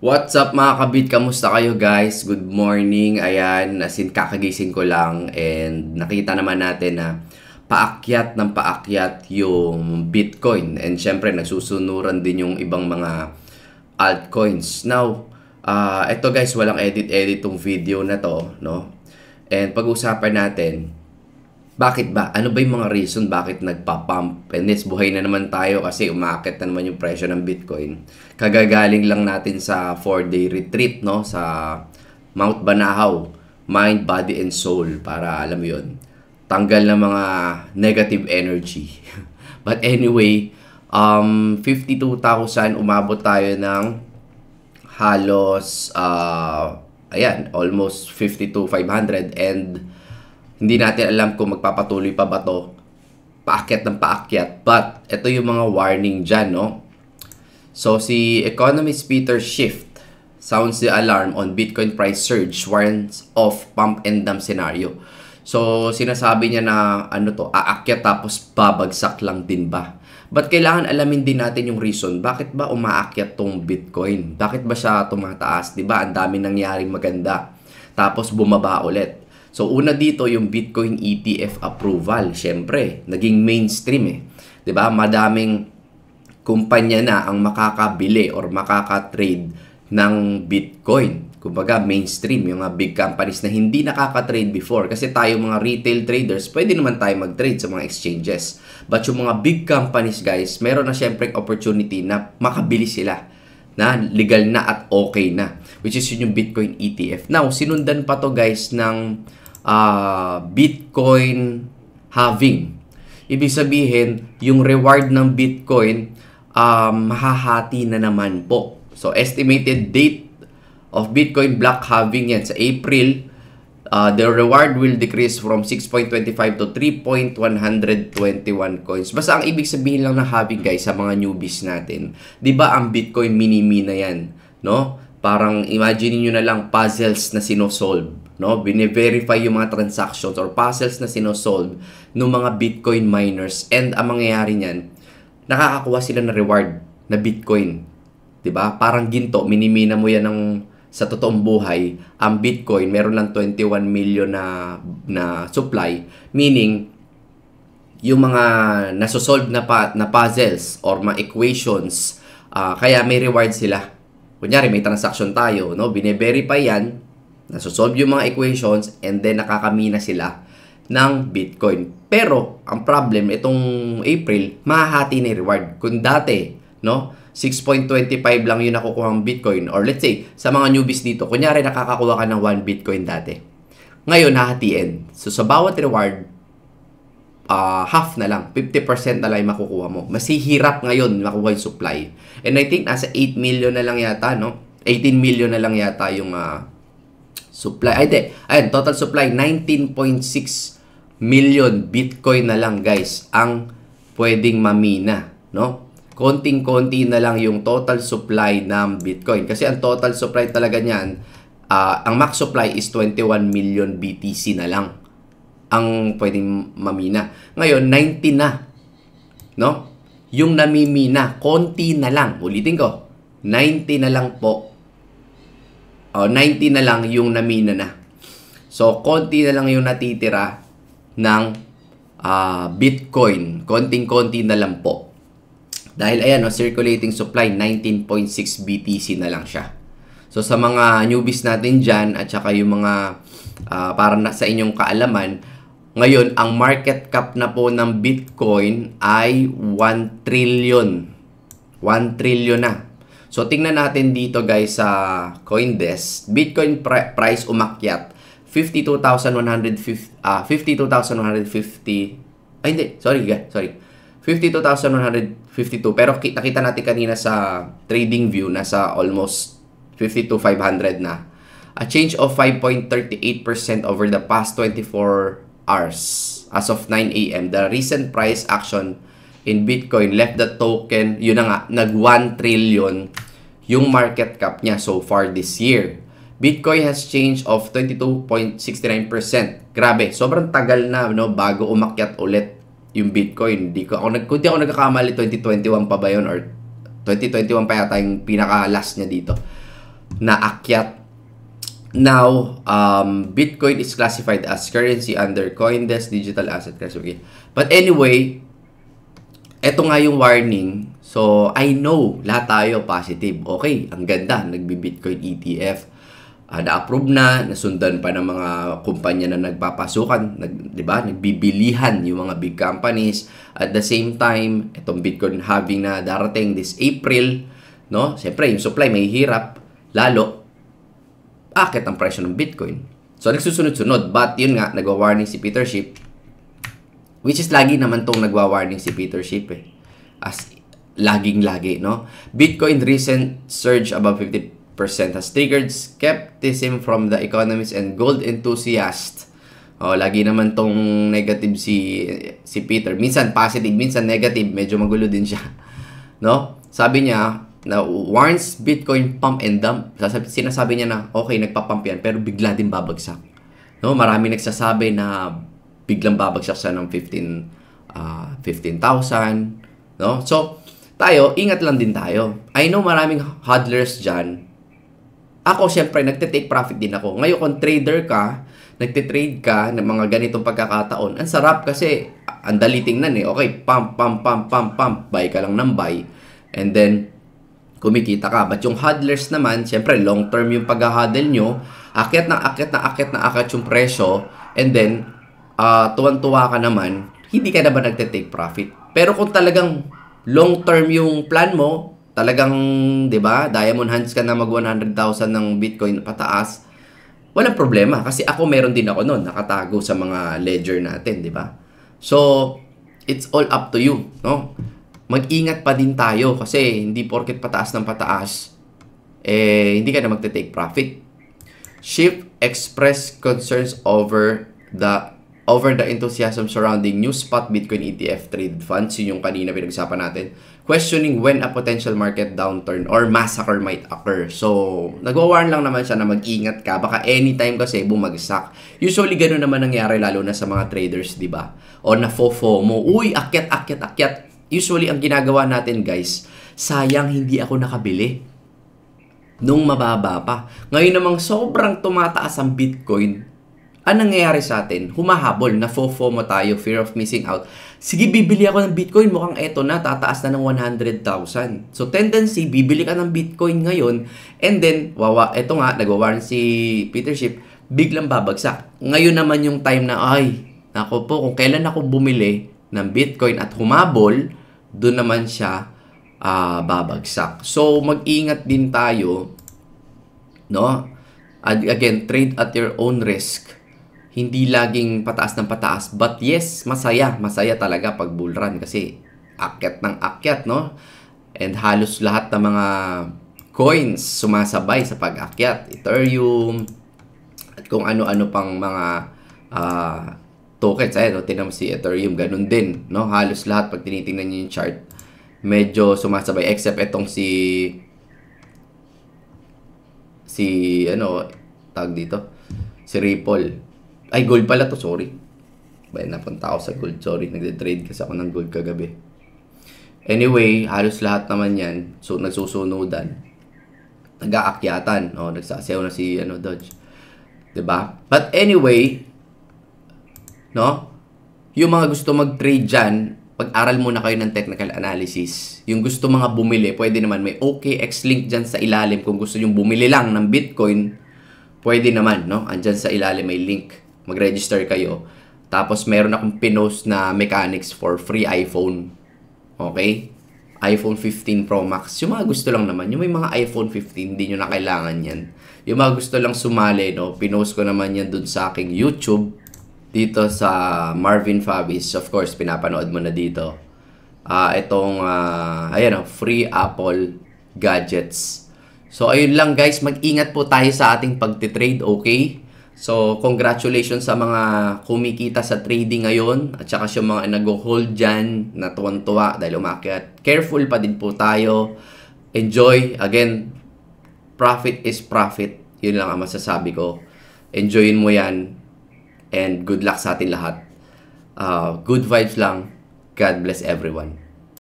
What's up mga kabit? Kamusta kayo guys? Good morning. Ayan, as in kakagising ko lang and nakita naman natin na paakyat ng paakyat yung Bitcoin. And syempre nagsusunuran din yung ibang mga altcoins. Now, ito guys, walang edit tong video na to, no? And pag-usapan natin, bakit ba? Ano ba yung mga reason bakit nagpa-pump? And this, buhay na naman tayo kasi umaakit na naman yung presyo ng Bitcoin. Kagagaling lang natin sa 4-day retreat, no? Sa Mount Banahaw, Mind, Body, and Soul. Para, alam mo yun, tanggal ng mga negative energy. But anyway, 52,000, umabot tayo ng halos, ayan, almost 52,500 and hindi natin alam kung magpapatuloy pa ba to, paakyat ng paakyat. But, ito yung mga warning dyan, no? So, si economist Peter Schiff sounds the alarm on Bitcoin price surge, warns of pump and dump scenario. So, sinasabi niya na, aakyat tapos babagsak lang din ba? But kailangan alamin din natin yung reason. Bakit ba umaakyat tong Bitcoin? Bakit ba siya tumataas? Diba? Ang dami nangyaring maganda. Tapos bumaba ulit. So, una dito yung Bitcoin ETF approval. Siyempre, naging mainstream eh. 'Di ba? Madaming kumpanya na ang makakabili or makaka-trade ng Bitcoin. Kumbaga, mainstream. Yung mga big companies na hindi nakaka-trade before. Kasi tayo mga retail traders, pwede naman tayo mag-trade sa mga exchanges. But yung mga big companies, guys, meron na siyempre opportunity na makabili sila na legal na at okay na. Which is yun yung Bitcoin ETF. Now, sinundan pa to guys ng Bitcoin halving. Ibig sabihin, yung reward ng Bitcoin mahahati na naman po. So, estimated date of Bitcoin block halving yan sa April. The reward will decrease from 6.25 to 3.121 coins. Basta ang ibig sabihin lang ng halving guys sa mga newbies natin, 'di ba ang Bitcoin mini-mina yan, no? Parang imagine niyo na lang puzzles na sino-solve, no? Bine-verify yung mga transactions or puzzles na sino-solve ng mga Bitcoin miners, and ang mangyayari niyan, nakakakuha sila ng reward na Bitcoin. 'Di ba? Parang ginto, minimina mo yan ng sa totoong buhay. Ang Bitcoin meron lang 21 million na supply, meaning yung mga nasosolve na puzzles or mga equations, kaya may reward sila. Kunyari, may transaction tayo, no? Bine-verify yan, nasosolve yung mga equations, and then nakakamina sila ng Bitcoin. Pero, ang problem, itong April, mahahati na yung reward. Kung dati, no? 6.25 lang yung nakukuha ng Bitcoin, or let's say, sa mga newbies dito, kunyari nakakakuha ka ng 1 Bitcoin dati. Ngayon, hahatiin. So, sa bawat reward, half na lang, 50% na lang yung makukuha mo. Mas hirap ngayon makuha yung supply. And I think nasa 8 million na lang yata, no? 18 million na lang yata yung supply. Ayun, total supply, 19.6 million Bitcoin na lang, guys, ang pwedeng mamina, no? Konting-konti na lang yung total supply ng Bitcoin. Kasi ang total supply talaga niyan, ang max supply is 21 million BTC na lang ang pwedeng mamina. Ngayon, 90 na. No? Yung namimina, konti na lang. Ulitin ko, 90 na lang po. 90 na lang yung namina na. So, konti na lang yung natitira ng Bitcoin. Konting-konti na lang po. Dahil ayan, circulating supply, 19.6 BTC na lang siya. So, sa mga newbies natin dyan, at saka yung mga para na sa inyong kaalaman, ngayon, ang market cap na po ng Bitcoin ay 1 trillion. 1 trillion na. So, tingnan natin dito guys sa CoinDesk. Bitcoin price umakyat. 52,150. Ay, hindi. Sorry. 52,152. Pero nakita natin kanina sa trading view, nasa almost 52,500 na. A change of 5.38% over the past 24 hours as of 9 a.m. The recent price action in Bitcoin left the token, yun na nga, nag 1 trillion yung market cap niya so far this year. Bitcoin has changed of 22.69%. Grabe, sobrang tagal na, no, bago umakyat ulit yung Bitcoin. Kung di ako nagkakamali, 2021 pa ba yun or 2021 pa yata yung pinaka-last niya dito. na akyat. Now, Bitcoin is classified as currency under CoinDesk Digital Asset Classification. But anyway, eto nga yung warning. So, I know, lahat tayo positive. Okay, ang ganda, nagbi-Bitcoin ETF. Na-approve na, nasundan pa ng mga kumpanya na nagpapasukan, di ba? Nagbibilihan yung mga big companies. At the same time, itong Bitcoin halving na darating this April, no? Siyempre, yung supply may hirap, lalo, akit ang presyo ng Bitcoin. So, nagsusunod-sunod. But, yun nga, nagwa-warning si Peter Schiff, which is lagi naman tong nagwa-warning si Peter Schiff eh. As laging-lagi, no? Bitcoin recent surge above 50% has triggered skepticism from the economists and gold enthusiasts. Lagi naman tong negative si Peter. Minsan positive, minsan negative. Medyo magulo din siya. No? Sabi niya, na warns Bitcoin pump and dump. Sinasabi niya na, okay, nagpa-pump yan, pero bigla din babagsak. No? Marami nagsasabi na biglang babagsak siya ng 15,000. No? So, tayo, ingat lang din tayo. I know maraming hodlers dyan. Ako, syempre, nagte-take profit din ako. Ngayon, kung trader ka, nagte-trade ka ng mga ganitong pagkakataon, ang sarap kasi, ang dali tingnan eh. Okay, pump, buy ka lang ng buy. And then, kumikita ka. But yung hodlers naman, syempre, long-term yung pag-hodl nyo, akyat yung presyo, and then, tuwan-tuwa ka naman, hindi ka naman nagte-take profit. Pero kung talagang long-term yung plan mo, talagang, di ba, diamond hands ka na mag 100,000 ng Bitcoin pataas, walang problema. Kasi ako, meron din ako noon, nakatago sa mga ledger natin, di ba? So, it's all up to you, no? Mag-ingat pa din tayo kasi hindi porket pataas ng pataas, hindi ka na magte-take profit. Schiff expressed concerns over the enthusiasm surrounding new spot Bitcoin ETF traded funds, yun yung kanina pinag-usapan natin, questioning when a potential market downturn or massacre might occur. So, nagwa-warn lang naman siya na mag-ingat ka, baka anytime kasi bumagsak. Usually, ganun naman nangyari lalo na sa mga traders, di ba? O na-FOMO mo, uy, akyat. Usually, ang ginagawa natin, guys, sayang hindi ako nakabili nung mababa pa. Ngayon namang sobrang tumataas ang Bitcoin, ang nangyayari sa atin, humahabol, na-FOMO tayo, fear of missing out. Sige, bibili ako ng Bitcoin, mukhang eto na, tataas na ng 100,000. So, tendency, bibili ka ng Bitcoin ngayon, and then, eto nga, nag-warn si Peter Schiff, biglang babagsak. Ngayon naman yung time na, nako po, kung kailan ako bumili ng Bitcoin at humabol, doon naman siya babagsak. So, mag-ingat din tayo, no? Again, trade at your own risk. Hindi laging pataas ng pataas. But yes, masaya. Masaya talaga pag bull run kasi akyat ng akyat, no? And halos lahat ng mga coins sumasabay sa pag-akyat. Ethereum, at kung ano-ano pang mga tokens. Ayan, no? Tingnan mo si Ethereum, ganun din, no? Halos lahat pag tinitingnan niyo yung chart, medyo sumasabay. Except itong si tawag dito? Si Ripple. Ay, gold pala to, sorry. Napunta ako sa gold, sorry. Nagde-trade kasi ako ng gold kagabi. Anyway, halos lahat naman yan. So, nagsusunodan. Nag-aakyatan. Nagsasayaw na si Dodge. Diba? But anyway, no? Yung mga gusto mag-trade dyan, pag-aral muna kayo ng technical analysis. Yung gusto mga bumili, pwede naman may OKX link dyan sa ilalim. Kung gusto nyo bumili lang ng Bitcoin, pwede naman, no? Andyan sa ilalim may link. Mag-register kayo. Tapos, meron akong pinost na mechanics for free iPhone. Okay? iPhone 15 Pro Max. Yung mga gusto lang naman. Yung may mga iPhone 15, hindi nyo na kailangan yan. Yung mga gusto lang sumali, no? Pinost ko naman yan dun sa aking YouTube. Dito sa Marvin Fabis. Of course, pinapanood mo na dito. Free Apple gadgets. So, ayun lang guys. Mag-ingat po tayo sa ating pagtitrade, okay? So, congratulations sa mga kumikita sa trading ngayon at saka yung mga nag-hold dyan na tuwan-tuwa dahil umakyat. Careful pa din po tayo. Enjoy. Again, profit is profit. Yun lang ang masasabi ko. Enjoyin mo yan and good luck sa atin lahat. Good vibes lang. God bless everyone.